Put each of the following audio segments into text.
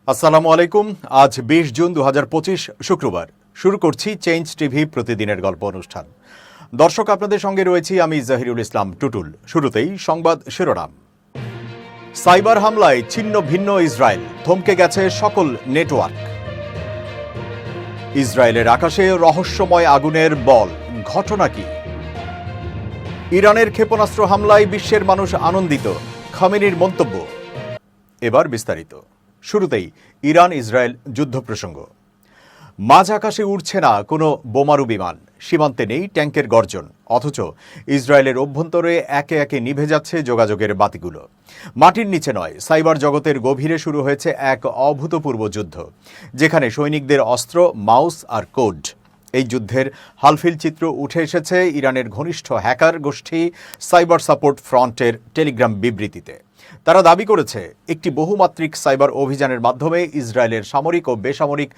আসসালামু আলাইকুম। আজ ২০ জুন ২০২৫ শুক্রবার। শুরু করছি চেঞ্জ টিভি প্রতিদিনের গল্প অনুষ্ঠান। দর্শক, আপনাদের সঙ্গে রয়েছি আমি জহিরুল ইসলাম টুটুল। শুরুতেই সংবাদ শিরোনাম। সাইবার হামলায় ছিন্ন ভিন্ন ইসরায়েল, থমকে গেছে সকল নেটওয়ার্ক। ইসরায়েলের আকাশে রহস্যময় আগুনের বল, ঘটনা কি? ইরানের ক্ষেপণাস্ত্র হামলায় বিশ্বের মানুষ আনন্দিত, খামেনির মন্তব্য। এবার বিস্তারিত। শুরুতেই ইরান ইসরায়েল যুদ্ধ প্রসঙ্গ। মাঝ আকাশে উড়ছে না কোনো বোমারু বিমান, সীমান্তে নেই ট্যাঙ্কের গর্জন, অথচ ইসরায়েলের অভ্যন্তরে একে একে নিভে যাচ্ছে যোগাযোগের বাতিগুলো। মাটির নিচে নয়, সাইবার জগতের গভীরে শুরু হয়েছে এক অভূতপূর্ব যুদ্ধ, যেখানে সৈনিকদের অস্ত্র, মাউস আর কোড। এই যুদ্ধের হালফিল চিত্র উঠে এসেছে ইরানের ঘনিষ্ঠ হ্যাকার গোষ্ঠী সাইবার সাপোর্ট ফ্রন্টের টেলিগ্রাম বিবৃতিতে। তারা দাবি করেছে, একটি বহুমাত্রিক সাইবার অভিযানের মাধ্যমে ইসরায়েলের সামরিক ও বেসামরিক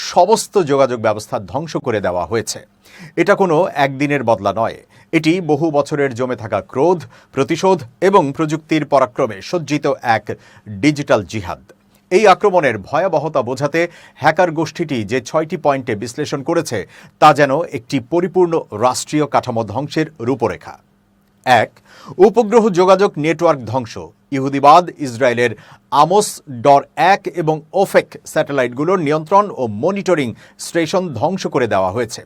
সমস্ত যোগাযোগ ব্যবস্থা ধ্বংস করে দেওয়া হয়েছে। এটা কোনো একদিনের বদলা নয়, এটি বহু বছরের জমে থাকা ক্রোধ, প্রতিশোধ এবং প্রযুক্তির পরাক্রমে সজ্জিত এক ডিজিটাল জিহাদ। এই আক্রমণের ভয়াবহতা বোঝাতে হ্যাকার গোষ্ঠীটি যে ৬টি পয়েন্টে বিশ্লেষণ করেছে, তা যেন একটি পরিপূর্ণ রাষ্ট্রীয় কাঠামো ধ্বংসের রূপরেখা। ১. উপগ্রহ যোগাযোগ নেটওয়ার্ক ধ্বংস। ইহুদিবাদ ইসরায়েলের আমোস ডর-১ এবং ওফেক স্যাটেলাইটগুলোর নিয়ন্ত্রণ ও মনিটরিং স্টেশন ধ্বংস করে দেওয়া হয়েছে।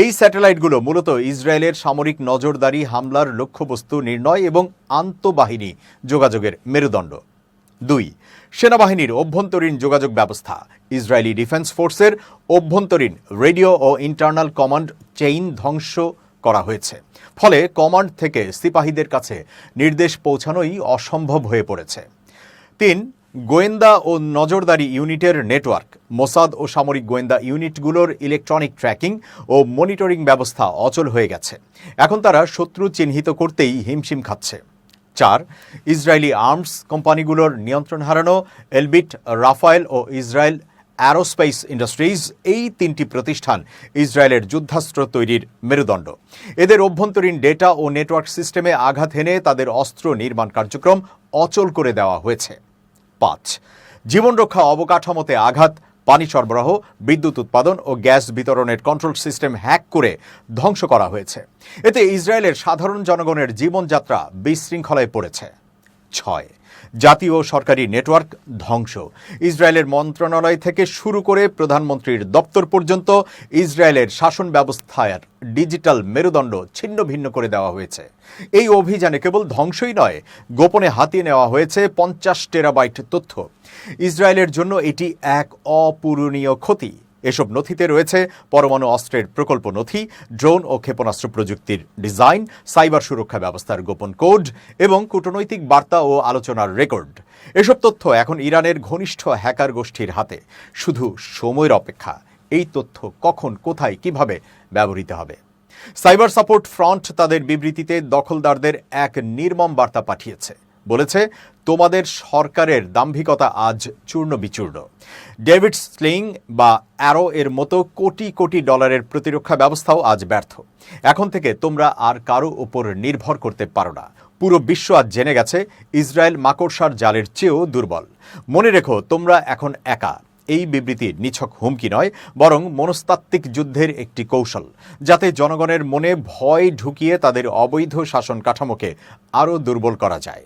এই স্যাটেলাইটগুলো মূলত ইসরায়েলের সামরিক নজরদারি, হামলার লক্ষ্যবস্তু নির্ণয় এবং আন্তঃবাহিনী যোগাযোগের মেরুদণ্ড। ২. সেনাবাহিনীর অভ্যন্তরীণ যোগাযোগ ব্যবস্থা। ইসরায়েলি ডিফেন্স ফোর্সের অভ্যন্তরীণ রেডিও ও ইন্টারনাল কমান্ড চেইন ধ্বংস করা হয়েছে। ফলে কমান্ড থেকে সিপাহীদের কাছে নির্দেশ পৌঁছানোই অসম্ভব হয়ে পড়েছে। ৩. গোয়েন্দা ও নজরদারি ইউনিটের নেটওয়ার্ক। মোসাদ ও সামরিক গোয়েন্দা ইউনিটগুলোর ইলেকট্রনিক ট্র্যাকিং ও মনিটরিং ব্যবস্থা অচল হয়ে গেছে। এখন তারা শত্রু চিহ্নিত করতেই হিমশিম খাচ্ছে। ৪. ইসরায়েলি আর্মস কোম্পানিগুলোর নিয়ন্ত্রণ হারানো। এলবিট, রাফায়েল ও ইসরায়েল অ্যারোস্পেস ইন্ডাস্ট্রিজ, এই তিনটি প্রতিষ্ঠান ইসরায়েলের যুদ্ধাস্ত্র তৈরির মেরুদণ্ড। এদের অভ্যন্তরীণ ডেটা ও নেটওয়ার্ক সিস্টেমে আঘাত হেনে তাদের অস্ত্র নির্মাণ কার্যক্রম অচল করে দেওয়া হয়েছে। ৫. জীবনরক্ষা অবকাঠামোতে আঘাত। পানি সরবরাহ, বিদ্যুৎ উৎপাদন ও গ্যাস বিতরণের কন্ট্রোল সিস্টেম হ্যাক করে ধ্বংস করা হয়েছে। এতে ইসরায়েলের সাধারণ জনগণের জীবনযাত্রা বিশৃঙ্খলায় পড়েছে। ৬. জাতীয় সরকারি নেটওয়ার্ক ধ্বংস। ইসরায়েলের মন্ত্রণালয় থেকে শুরু করে প্রধানমন্ত্রীর দপ্তর পর্যন্ত ইসরায়েলের শাসন ব্যবস্থার ডিজিটাল মেরুদণ্ড ছিন্ন ভিন্ন করে দেওয়া হয়েছে। এই অভিযানে কেবল ধ্বংসই নয়, গোপনে হাতিয়ে নেওয়া হয়েছে ৫০ টেরাবাইট তথ্য। ইসরায়েলের জন্য এটি এক অপূরণীয় ক্ষতি। এসব নথিতে রয়েছে পরমাণু অস্ত্রের প্রকল্প নথি, ড্রোন ও ক্ষেপণাস্ত্র প্রযুক্তির ডিজাইন, সাইবার সুরক্ষা ব্যবস্থার গোপন কোড এবং কূটনৈতিক বার্তা ও আলোচনার রেকর্ড। এসব তথ্য এখন ইরানের ঘনিষ্ঠ হ্যাকার গোষ্ঠীর হাতে। শুধু সময়ের অপেক্ষা, এই তথ্য কখন, কোথায়, কিভাবে ব্যবহৃত হবে। সাইবার সাপোর্ট ফ্রন্ট তাদের বিবৃতিতে দখলদারদের এক নির্মম বার্তা পাঠিয়েছে। বলেছে, তোমাদের সরকারের দাম্ভিকতা আজ চূর্ণ বিচূর্ণ। ডেভিড স্লিং বা অ্যারো এর মতো কোটি কোটি ডলারের প্রতিরক্ষা ব্যবস্থাও আজ ব্যর্থ। এখন থেকে তোমরা আর কারো উপর নির্ভর করতে পারো না। পুরো বিশ্ব আজ জেনে গেছে ইসরায়েল মাকড়সার জালের চেয়েও দুর্বল। মনে রেখো, তোমরা এখন একা। এই বিবৃতি নিছক হুমকি নয়, বরং মনস্তাত্ত্বিক যুদ্ধের একটি কৌশল, যাতে জনগণের মনে ভয় ঢুকিয়ে তাদের অবৈধ শাসন কাঠামোকে আরও দুর্বল করা যায়।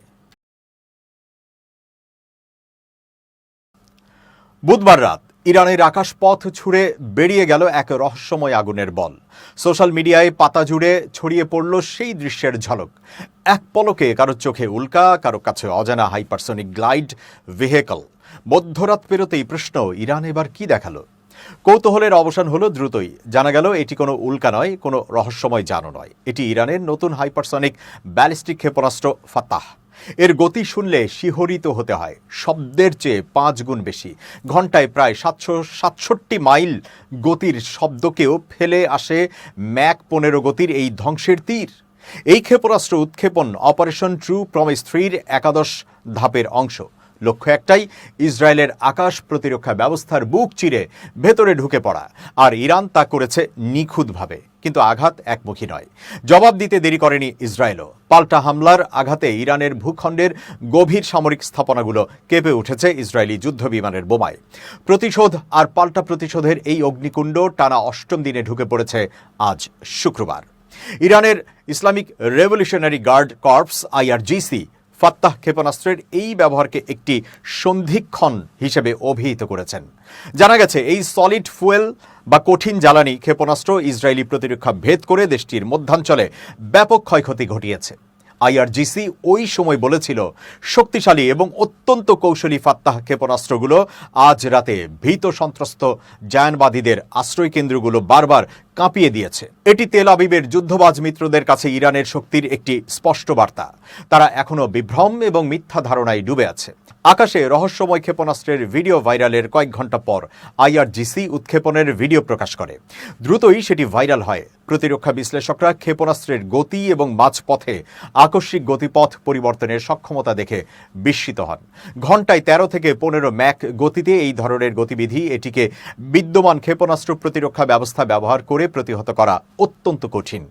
বুধবার রাত ইরানের আকাশপথ ছুঁড়ে বেরিয়ে গেল এক রহস্যময় আগুনের বল। সোশ্যাল মিডিয়ায় পাতা জুড়ে ছড়িয়ে পড়ল সেই দৃশ্যের ঝলক। এক পলকে কারো চোখে উল্কা, কারো কাছে অজানা হাইপারসনিক গ্লাইড ভেহিকল। মধ্যরাত পেরোতেই প্রশ্ন, ইরান এবার কি দেখালো? কৌতূহলের অবসান হলো দ্রুতই। জানা গেল এটি কোনো উল্কা নয়, কোনো রহস্যময় যানও নয়। এটি ইরানের নতুন হাইপারসনিক ব্যালিস্টিক ক্ষেপণাস্ত্র ফাতাহ। এর গতি শুনলে শিহরিত হতে হয়, শব্দের চেয়ে ৫ গুণ বেশি। ঘন্টায় প্রায় ৭৬৭ মাইল গতির শব্দকেও ফেলে আসে ম্যাক ১৫ গতির এই ধ্বংসের তীর। এই ক্ষেপণাস্ত্র উৎক্ষেপণ অপারেশন ট্রু প্রমিস 3-র ১১ ধাপের অংশ। লক্ষ্য একটাই, ইসরায়েলের আকাশ প্রতিরক্ষা ব্যবস্থার বুক চিরে ভেতরে ঢুকে পড়া। আর ইরান তা করেছে নিখুঁতভাবে। কিন্তু আঘাত একমুখী নয়। জবাব দিতে দেরি করেনি ইসরায়েলও। পাল্টা হামলার আঘাতে ইরানের ভূখণ্ডের গভীর সামরিক স্থাপনাগুলো কেঁপে উঠেছে ইসরায়েলি যুদ্ধবিমানের বোমায়। প্রতিশোধ আর পাল্টা প্রতিশোধের এই অগ্নিকুণ্ড টানা 8ম দিনে ঢুকে পড়েছে আজ শুক্রবার। ইরানের Islamic revolutionary guard corps IRGC Fattah ক্ষেপণাস্ত্রের এই ব্যবহারকে একটি সন্ধিক্ষণ হিসেবে অভিহিত করেছেন। জানা গেছে, এই সলিড ফুয়েল বা কঠিন জ্বালানি ক্ষেপণাস্ত্র ইসরায়েলি প্রতিরক্ষা ভেদ করে দেশটির মধ্যাঞ্চলে ব্যাপক ক্ষয়ক্ষতি ঘটিয়েছে। IRGC ওই সময় বলেছিল, শক্তিশালী এবং অত্যন্ত কৌশলী ফাত্তাহ ক্ষেপণাস্ত্রগুলো আজ রাতে ভীত সন্ত্রস্ত জায়নবাদীদের আশ্রয় কেন্দ্রগুলো বারবার কাঁপিয়ে দিয়েছে। এটি তেল আবিবের যুদ্ধবাজ মিত্রদের কাছে ইরানের শক্তির একটি স্পষ্ট বার্তা। তারা এখনও বিভ্রম এবং মিথ্যা ধারণায় ডুবে আছে। আকাশে রহস্যময় ক্ষেপণাস্ত্রের ভিডিও ভাইরালের কয়েক ঘন্টা পর IRGC উৎক্ষেপণের ভিডিও প্রকাশ করে। দ্রুতই সেটি ভাইরাল হয়। প্রতিরক্ষা বিশ্লেষকরা ক্ষেপণাস্ত্রের গতি এবং মাঝপথে আকস্মিক গতিপথ পরিবর্তনের সক্ষমতা দেখে বিস্মিত হন। ঘন্টায় 13 থেকে 15 ম্যাক গতিতে এই ধরনের গতিবিধি এটিকে বিদ্যমান ক্ষেপণাস্ত্র প্রতিরক্ষা ব্যবস্থা ব্যবহার করে প্রতিহত করা অত্যন্ত কঠিন।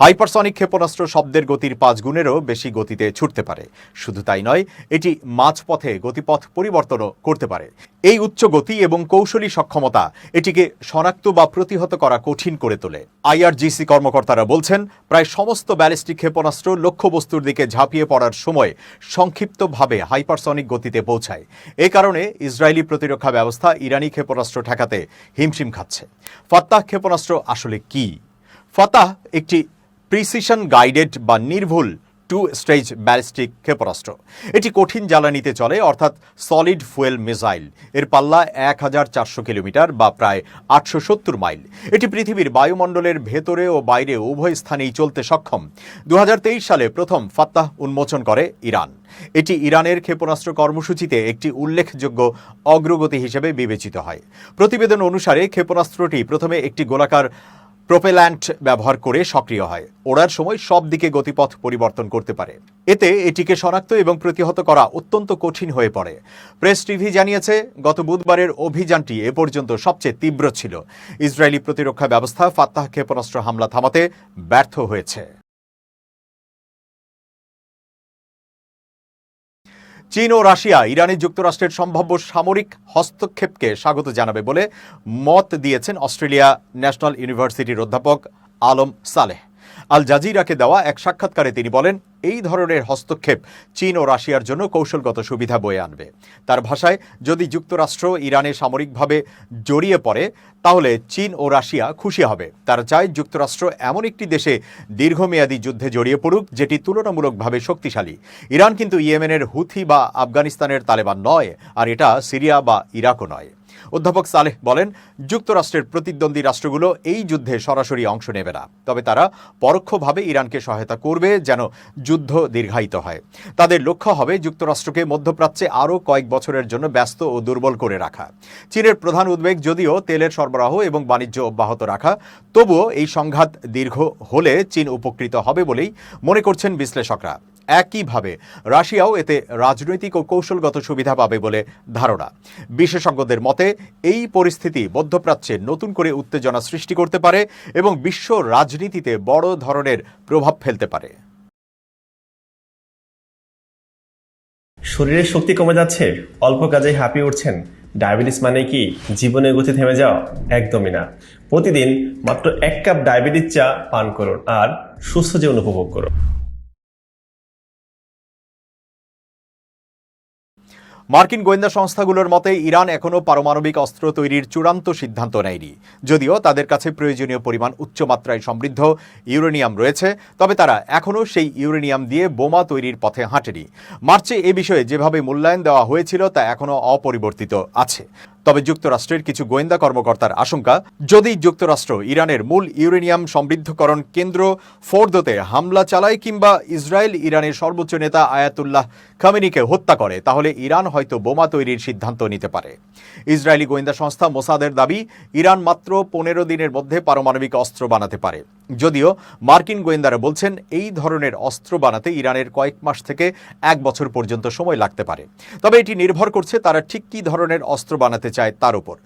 হাইপারসনিক ক্ষেপণাস্ত্র শব্দের গতির 5 গুণেরও বেশি গতিতে ছুটতে পারে। শুধু তাই নয়, এটি মাঝপথে গতিপথ পরিবর্তনও করতে পারে। এই উচ্চ গতি এবং কৌশলী সক্ষমতা এটিকে শনাক্ত বা প্রতিহত করা কঠিন করে তোলে। IRGC কর্মকর্তারা বলছেন, প্রায় সমস্ত ব্যালিস্টিক ক্ষেপণাস্ত্র লক্ষ্যবস্তুর দিকে ঝাঁপিয়ে পড়ার সময় সংক্ষিপ্তভাবে হাইপারসনিক গতিতে পৌঁছায়। এ কারণে ইসরায়েলি প্রতিরক্ষা ব্যবস্থা ইরানি ক্ষেপণাস্ত্র ঠেকাতে হিমশিম খাচ্ছে। ফাত্তাহ ক্ষেপণাস্ত্র আসলে কি? ফাত্তাহ একটি প্রিসিশন গাইডেড বা নির্ভুল 2 স্টেজ ব্যালিস্টিক ক্ষেপণাস্ত্র। এটি কঠিন জ্বালানিতে চলে, অর্থাৎ সলিড ফুয়েল মিসাইল। এর পাল্লা 1400 কিলোমিটার বা প্রায় 870 মাইল। এটি পৃথিবীর বায়ুমণ্ডলের ভেতরে ও বাইরে উভয় স্থানেই চলতে সক্ষম। 2023 সালে প্রথম ফাত্তাহ উন্মোচন করে ইরান। এটি ইরানের ক্ষেপণাস্ত্র কর্মসূচিতে একটি উল্লেখযোগ্য অগ্রগতি হিসেবে বিবেচিত হয়। প্রতিবেদন অনুসারে ক্ষেপণাস্ত্রটি প্রথমে একটি গোলাকার প্রোপেল্যান্ট ব্যবহার করে সক্রিয় হয়। ওড়ার সময় সব দিকে গতিপথ পরিবর্তন করতে পারে। এতে এটিকে শনাক্ত এবং প্রতিহত করা অত্যন্ত কঠিন হয়ে পড়ে। প্রেস টিভি জানিয়েছে, গত বুধবারের অভিযানটি এ পর্যন্ত সবচেয়ে তীব্র ছিল। ইসরায়েলি প্রতিরক্ষা ব্যবস্থা ফাত্তাহ ক্ষেপণাস্ত্র হামলা থামাতে ব্যর্থ হয়েছে। চীন ও রাশিয়া ইরানে যুক্তরাষ্ট্রের সম্ভাব্য সামরিক হস্তক্ষেপকে স্বাগত জানাবে বলে মত দিয়েছেন অস্ট্রেলিয়া ন্যাশনাল ইউনিভার্সিটির অধ্যাপক আলম সালেহ। আল জাজিরাকে দেওয়া এক সাক্ষাৎকারে তিনি বলেন, এই ধরনের হস্তক্ষেপ চীন ও রাশিয়ার জন্য কৌশলগত সুবিধা বয়ে আনবে। তার ভাষায়, যদি যুক্তরাষ্ট্র ইরানে সামরিকভাবে জড়িয়ে পড়ে তাহলে চীন ও রাশিয়া খুশি হবে। তারা চায় যুক্তরাষ্ট্র এমন একটি দেশে দীর্ঘমেয়াদী যুদ্ধে জড়িয়ে পড়ুক যেটি তুলনামূলকভাবে শক্তিশালী। ইরান কিন্তু ইয়েমেনের হুথি বা আফগানিস্তানের তালেবান নয়, আর এটা সিরিয়া বা ইরাকও নয়। অধ্যাপক সালেহ বলেন, যুক্তরাষ্ট্রের প্রতিদ্বন্দ্বী রাষ্ট্রগুলো এই যুদ্ধে সরাসরি অংশ নেবে না, তবে তারা পরোক্ষভাবে ইরানকে সহায়তা করবে যেন যুদ্ধ দীর্ঘায়িত হয়। তাদের লক্ষ্য হবে যুক্তরাষ্ট্রকে মধ্যপ্রাচ্যে আরও কয়েক বছরের জন্য ব্যস্ত ও দুর্বল করে রাখা। চীনের প্রধান উদ্বেগ যদিও তেলের সরবরাহ এবং বাণিজ্য অব্যাহত রাখা, তবুও এই সংঘাত দীর্ঘ হলে চীন উপকৃত হবে বলেই মনে করছেন বিশ্লেষকরা। একইভাবে রাশিয়াও এতে রাজনৈতিক ও কৌশলগত সুবিধা পাবে বলে ধারণা। বিশেষজ্ঞদের মতে, এই পরিস্থিতি মধ্যপ্রাচ্যে নতুন করে উত্তেজনা সৃষ্টি করতে পারে এবং বিশ্ব রাজনীতিতে বড় ধরনের প্রভাব ফেলতে পারে। শরীরের শক্তি কমে যাচ্ছে, অল্প কাজে হাঁপিয়ে উঠছেন। ডায়াবেটিস মানে কি জীবনের গতি থেমে যাওয়া? একদমই না। প্রতিদিন মাত্র 1 কাপ ডায়াবেটিস চা পান করুন আর সুস্থ জীবন উপভোগ করুন। মার্কিন গোয়েন্দা সংস্থাগুলোর মতে, ইরান এখনও পারমাণবিক অস্ত্র তৈরির চূড়ান্ত সিদ্ধান্ত নেয়নি। যদিও তাদের কাছে প্রয়োজনীয় পরিমাণ উচ্চমাত্রায় সমৃদ্ধ ইউরেনিয়াম রয়েছে, তবে তারা এখনও সেই ইউরেনিয়াম দিয়ে বোমা তৈরির পথে হাঁটেনি। মার্চে এ বিষয়ে যেভাবে মূল্যায়ন দেওয়া হয়েছিল তা এখনও অপরিবর্তিত আছে। তবে যুক্তরাষ্ট্রের কিছু গোয়েন্দা কর্মকর্তার আশঙ্কা, যদি যুক্তরাষ্ট্র ইরানের মূল ইউরেনিয়াম সমৃদ্ধকরণ কেন্দ্র ফোর্দোতে হামলা চালায় কিংবা ইসরায়েল ইরানের সর্বোচ্চ নেতা আয়াতুল্লাহ খামেনিকে হত্যা করে, তাহলে ইরান হয়তো বোমা তৈরির সিদ্ধান্ত নিতে পারে। ইসরায়েলি গোয়েন্দা সংস্থা মোসাদের দাবি, ইরান মাত্র 15 দিনের মধ্যে পারমাণবিক অস্ত্র বানাতে পারে। যদিও মার্কিন গোয়েন্দারা বলছেন এই ধরনের অস্ত্র বানাতে ইরানের কয়েক মাস থেকে 1 বছর পর্যন্ত সময় লাগতে পারে। তবে এটি নির্ভর করছে তারা ঠিক কী ধরনের অস্ত্র বানাতে চায় তার উপর।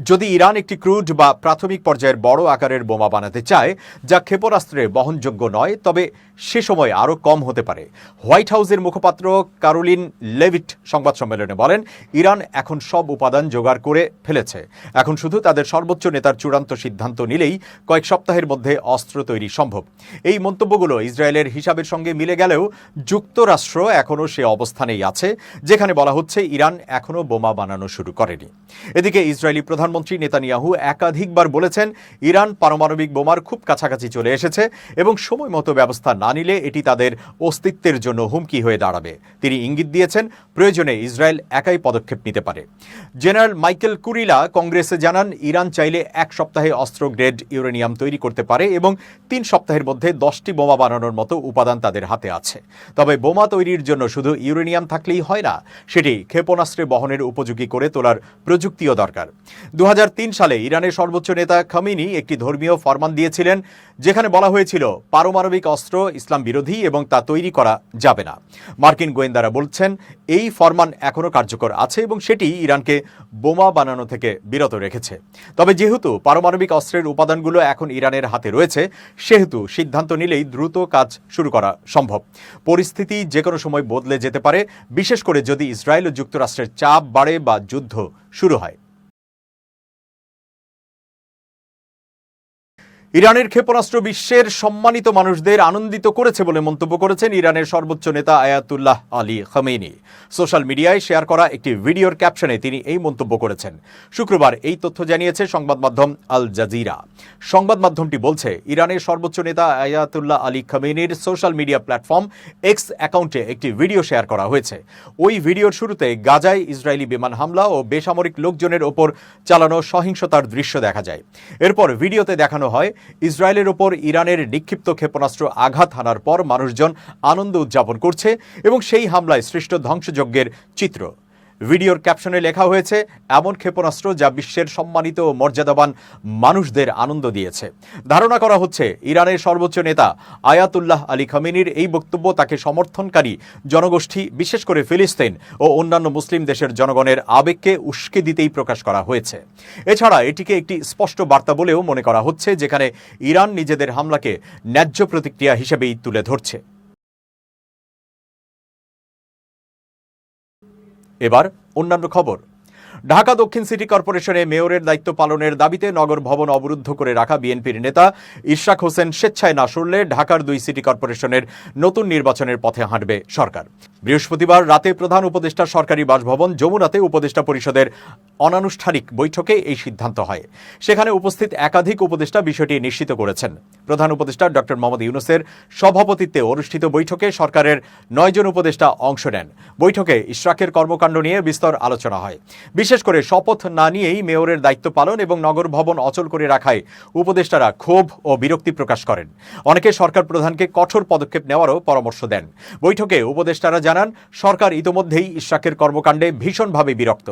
যদি ইরান একটি ক্রুড বা প্রাথমিক পর্যায়ের বড় আকারের বোমা বানাতে চায় যা ক্ষেপণাস্ত্রে বহনযোগ্য নয়, তবে সে সময় আরও কম হতে পারে। হোয়াইট হাউসের মুখপাত্র কারোলিন লেভিট সংবাদ সম্মেলনে বলেন, ইরান এখন সব উপাদান জোগাড় করে ফেলেছে, এখন শুধু তাদের সর্বোচ্চ নেতার চূড়ান্ত সিদ্ধান্ত নিলেই কয়েক সপ্তাহের মধ্যে অস্ত্র তৈরি সম্ভব। এই মন্তব্যগুলো ইসরায়েলের হিসাবের সঙ্গে মিলে গেলেও যুক্তরাষ্ট্র এখনও সে অবস্থানেই আছে যেখানে বলা হচ্ছে ইরান এখনও বোমা বানানো শুরু করেনি। এদিকে ইসরায়েলি প্রধানমন্ত্রী নেতানিয়াহু একাধিকবার বলেছেন ইরান পারমাণবিক বোমার খুব কাছাকাছি চলে এসেছে এবং সময় মতো ব্যবস্থা না নিলে এটি তাদের অস্তিত্বের জন্য হুমকি হয়ে দাঁড়াবে। তিনি ইঙ্গিত দিয়েছেন প্রয়োজনে ইসরায়েল একাই পদক্ষেপ নিতে পারে। জেনারেল মাইকেল কুরিলা কংগ্রেসে জানান ইরান চাইলে 1 সপ্তাহে অস্ত্র গ্রেড ইউরেনিয়াম তৈরি করতে পারে এবং 3 সপ্তাহের মধ্যে 10টি বোমা বানানোর মতো উপাদান তাদের হাতে আছে। তবে বোমা তৈরির জন্য শুধু ইউরেনিয়াম থাকলেই হয় না, সেটি ক্ষেপণাস্ত্রে বহনের উপযোগী করে তোলার প্রযুক্তিও দরকার। 2003 সালে ইরানের সর্বোচ্চ নেতা খামেনি একটি ধর্মীয় ফরমান দিয়েছিলেন যেখানে বলা হয়েছিল পারমাণবিক অস্ত্র ইসলাম বিরোধী এবং তা তৈরি করা যাবে না। মার্কিন গোয়েন্দারা বলছেন এই ফরমান এখনও কার্যকর আছে এবং সেটি ইরানকে বোমা বানানো থেকে বিরত রেখেছে। তবে যেহেতু পারমাণবিক অস্ত্রের উপাদানগুলো এখন ইরানের হাতে রয়েছে, সেহেতু সিদ্ধান্ত নিলেই দ্রুত কাজ শুরু করা সম্ভব। পরিস্থিতি যে কোনো সময় বদলে যেতে পারে, বিশেষ করে যদি ইসরায়েল ও যুক্তরাষ্ট্রের চাপ বাড়ে বা যুদ্ধ শুরু হয়। ইরানের ক্ষেপণাস্ত্র বিশ্বের সম্মানিত মানুষদের আনন্দিত করেছে বলে মন্তব্য করেছেন ইরানের সর্বোচ্চ নেতা আয়াতুল্লাহ আলী খামেনি। সোশ্যাল মিডিয়ায় শেয়ার করা একটি ভিডিওর ক্যাপশনে তিনি এই মন্তব্য করেছেন। শুক্রবার এই তথ্য জানিয়েছে সংবাদ মাধ্যম আল জাজিরা। সংবাদ মাধ্যমটি বলছে ইরানের সর্বোচ্চ নেতা আয়াতুল্লাহ আলী খামেনির সোশ্যাল মিডিয়া প্ল্যাটফর্ম এক্স অ্যাকাউন্টে একটি ভিডিও শেয়ার করা হয়েছে। ওই ভিডিওর শুরুতে গাজায় ইসরায়েলি বিমান হামলা ও বেসামরিক লোকজনের ওপর চালানো সহিংসতার দৃশ্য দেখা যায়। এরপর ভিডিওতে দেখানো হয় ইসরায়েলের ওপর ইরানের নিক্ষিপ্ত ক্ষেপণাস্ত্র আঘাত হানার পর মানুষজন আনন্দ উদযাপন করছে এবং সেই হামলায় সৃষ্ট ধ্বংসযজ্ঞের চিত্র। ভিডিওর ক্যাপশনে লেখা হয়েছে, এমন ক্ষেপণাস্ত্র যা বিশ্বের সম্মানিত ও মর্যাদাবান মানুষদের আনন্দ দিয়েছে। ধারণা করা হচ্ছে ইরানের সর্বোচ্চ নেতা আয়াতুল্লাহ আলী খামেনির এই বক্তব্য তাকে সমর্থনকারী জনগোষ্ঠী, বিশেষ করে ফিলিস্তিন ও অন্যান্য মুসলিম দেশের জনগণের আবেগকে উস্কে দিতেই প্রকাশ করা হয়েছে। এছাড়া এটিকে একটি স্পষ্ট বার্তা বলেও মনে করা হচ্ছে, যেখানে ইরান নিজেদের হামলাকে ন্যায্য প্রতিক্রিয়া হিসেবেই তুলে ধরছে। এবার অন্যান্য খবর। ঢাকা দক্ষিণ সিটি কর্পোরেশনে মেয়রের দায়িত্ব পালনের দাবিতে নগর ভবন অবরুদ্ধ করে রাখা বিএনপির নেতা ইশরাক হোসেন স্বেচ্ছায় না সরলে ঢাকার 2 সিটি কর্পোরেশনের নতুন নির্বাচনের পথে হাঁটবে সরকার। বৃহস্পতিবার রাতে প্রধান উপদেষ্টার সরকারি বাসভবন যমুনাতে উপদেষ্টা পরিষদের অনানুষ্ঠানিক বৈঠকে এই সিদ্ধান্ত হয়। সেখানে উপস্থিত একাধিক উপদেষ্টা বিষয়টি নিশ্চিত করেছেন। প্রধান উপদেষ্টা ডক্টর মোহাম্মদ ইউনূসের সভাপতিত্বে অনুষ্ঠিত বৈঠকে সরকারের 9 জন উপদেষ্টা অংশ নেন। বৈঠকে ইশরাকের কর্মকাণ্ড নিয়ে বিস্তর আলোচনা হয়। বিশেষ করে শপথ না নিয়েই মেয়রের দায়িত্ব পালন এবং নগর ভবন অচল করে রাখায় উপদেষ্টারা ক্ষোভ ও বিরক্তি প্রকাশ করেন। অনেকে সরকার প্রধানকে কঠোর পদক্ষেপ নেওয়ারও পরামর্শ দেন। বৈঠকে উপদেষ্টারা জানান, সরকার ইতোমধ্যেই ইশরাকের কর্মকাণ্ডে ভীষণভাবে বিরক্ত।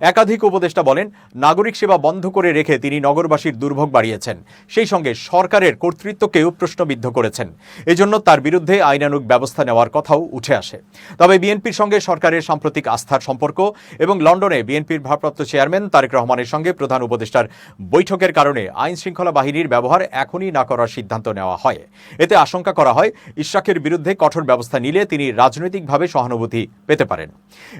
একাধিক উপদেষ্টা বলেন, নাগরিক সেবা বন্ধ করে রেখে তিনি নগরবাসীর দুর্ভোগ বাড়িয়েছেন, সেই সঙ্গে সরকারের কর্তৃত্বকেও প্রশ্নবিদ্ধ করেছেন। এজন্য তার বিরুদ্ধে আইনানুগ ব্যবস্থা নেওয়ার কথাও উঠে আসে। তবে বিএনপির সঙ্গে সরকারের সাম্প্রতিক আস্থার সম্পর্ক এবং লন্ডনে বিএনপির ভারপ্রাপ্ত চেয়ারম্যান তারেক রহমানের সঙ্গে প্রধান উপদেষ্টার বৈঠকের কারণে আইন শৃঙ্খলা বাহিনীর ব্যবহার এখনই না করার সিদ্ধান্ত নেওয়া হয়। এতে আশঙ্কা করা হয় ইশরাকের বিরুদ্ধে কঠোর ব্যবস্থা নিলে তিনি রাজনৈতিকভাবে সহানুভূতি পেতে পারেন।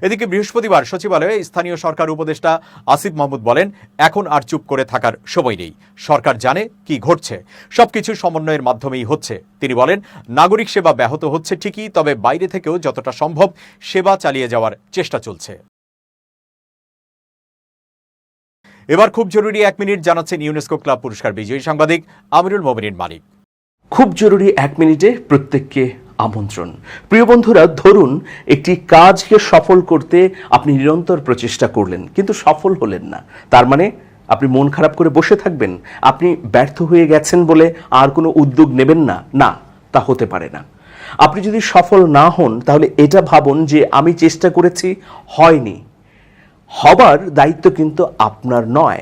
এদিকে বৃহস্পতিবার সচিবালয়ে স্থানীয় সরকার উপদেষ্টা আসিফ মাহমুদ বলেন, এখন আর চুপ করে থাকার সময় নেই। সরকার জানে কি ঘটছে, সবকিছু সমন্বয়ের মাধ্যমেই হচ্ছে। তিনি বলেন, নাগরিক সেবা ব্যাহত হচ্ছে ঠিকই, তবে বাইরে থেকেও যতটা সম্ভব সেবা চালিয়ে যাওয়ার চেষ্টা চলছে। এবার খুব জরুরি 1 মিনিট জানাচ্ছেন ইউনেস্কো ক্লাব পুরস্কার বিজয়ী সাংবাদিক আমিরুল মোমিনিন মানিক। খুব জরুরি 1 মিনিটে প্রত্যেককে আমন্ত্রণ। প্রিয় বন্ধুরা, ধরুন একটি কাজকে সফল করতে আপনি নিরন্তর প্রচেষ্টা করলেন কিন্তু সফল হলেন না। তার মানে আপনি মন খারাপ করে বসে থাকবেন, আপনি ব্যর্থ হয়ে গেছেন বলে আর কোনো উদ্যোগ নেবেন না? না, তা হতে পারে না। আপনি যদি সফল না হন তাহলে এটা ভাবুন যে আমি চেষ্টা করেছি, হয়নি। হবার দায়িত্ব কিন্তু আপনার নয়।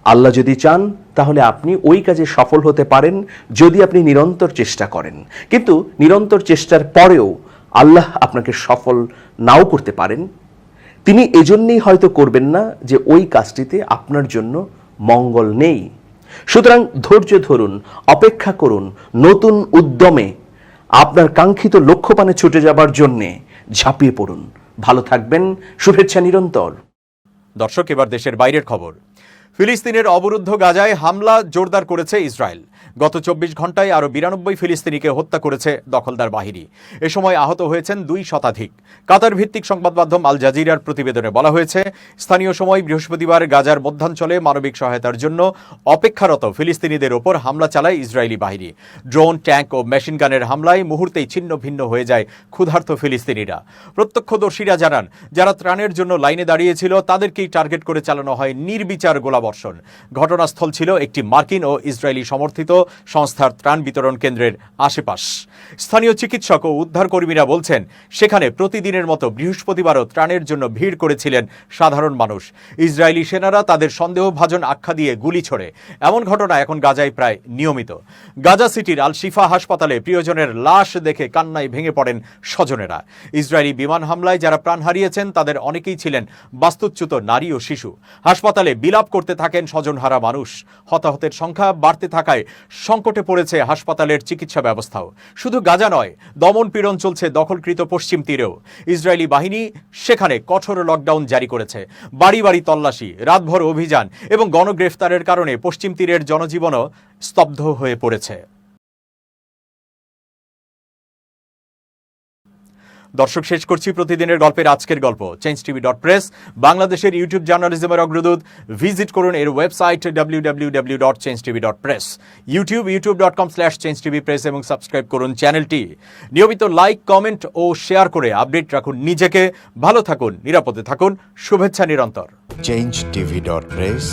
আল্লাহ যদি চান তাহলে আপনি ওই কাজে সফল হতে পারেন যদি আপনি নিরন্তর চেষ্টা করেন। কিন্তু নিরন্তর চেষ্টার পরেও আল্লাহ আপনাকে সফল নাও করতে পারেন। তিনি এজন্যই হয়তো করবেন না যে ওই কাজটিতে আপনার জন্য মঙ্গল নেই। সুতরাং ধৈর্য ধরুন, অপেক্ষা করুন, নতুন উদ্যমে আপনার কাঙ্ক্ষিত লক্ষ্যপানে ছুটে যাবার জন্যে ঝাঁপিয়ে পড়ুন। ভালো থাকবেন, শুভেচ্ছা নিরন্তর। দর্শক, এবার দেশের বাইরের খবর। ফিলিস্তিনের অবরুদ্ধ গাজায় হামলা জোরদার করেছে ইসরায়েল। গত 24 ঘন্টায় আরও 92 ফিলিস্তিনিকে হত্যা করেছে দখলদার বাহিনী। এ সময় আহত হয়েছেন 2 শতাধিক। কাতার ভিত্তিক সংবাদ মাধ্যম আল জাজিরার প্রতিবেদনে বলা হয়েছে, স্থানীয় সময় বৃহস্পতিবার গাজার মধ্যাঞ্চলে মানবিক সহায়তার জন্য অপেক্ষারত ফিলিস্তিনিদের ওপর হামলা চালায় ইসরায়েলি বাহিনী। ড্রোন, ট্যাঙ্ক ও মেশিনগানের হামলায় মুহূর্তেই ছিন্ন ভিন্ন হয়ে যায় ক্ষুধার্ত ফিলিস্তিনিরা। প্রত্যক্ষদর্শীরা জানান, যারা ত্রাণের জন্য লাইনে দাঁড়িয়েছিল তাদেরকেই টার্গেট করে চালানো হয় নির্বিচার গোলাবর্ষণ। ঘটনাস্থল ছিল একটি মার্কিন ও ইসরায়েলি সমর্থিত সংস্থার ত্রাণ বিতরণ কেন্দ্রের আশেপাশ। স্থানীয় চিকিৎসক ও উদ্ধারকর্মীরা বলছেন, সেখানে প্রতিদিনের মতো বৃহস্পতিবারও ত্রাণের জন্য ভিড় করেছিলেন সাধারণ মানুষ। ইসরায়েলি সেনারা তাদের সন্দেহভাজন আখ্যা দিয়ে গুলি ছোড়ে। এমন ঘটনা এখন গাজায় প্রায় নিয়মিত। গাজা সিটির আল শিফা হাসপাতালে প্রিয়জনের লাশ দেখে কান্নায় ভেঙে পড়েন স্বজনেরা। ইসরায়েলি বিমান হামলায় যারা প্রাণ হারিয়েছেন তাদের অনেকেই ছিলেন বাস্তুচ্যুত নারী ও শিশু। হাসপাতালে বিলাপ করতে থাকেন স্বজনহারা মানুষ। হতাহতের সংখ্যা বাড়তে থাকায় সংকটে পড়েছে হাসপাতালের চিকিৎসা ব্যবস্থাও। শুধু গাজা নয়, দমন পীড়ন চলছে দখলকৃত পশ্চিম তীরেও। ইসরায়েলি বাহিনী সেখানে কঠোর লকডাউন জারি করেছে। বাড়ি বাড়ি তল্লাশি, রাতভর অভিযান এবং গণগ্রেফতারের কারণে পশ্চিম তীরের জনজীবনও স্তব্ধ হয়ে পড়েছে। দর্শক, শেষ করছি প্রতিদিনের গল্পের আজকের গল্প। changetv.press বাংলাদেশের ইউটিউব জার্নালিজমের অগ্রদূত। ভিজিট করুন এর ওয়েবসাইট www.changetv.press, ইউটিউব youtube.com/changetvpress এবং সাবস্ক্রাইব করুন চ্যানেলটি। নিয়মিত লাইক, কমেন্ট ও শেয়ার করে আপডেট রাখুন নিজেকে। ভালো থাকুন, নিরাপদে থাকুন, শুভেচ্ছা নিরন্তর। changetv.press,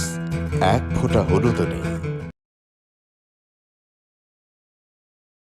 এক ফোঁটা হলুদও নেই।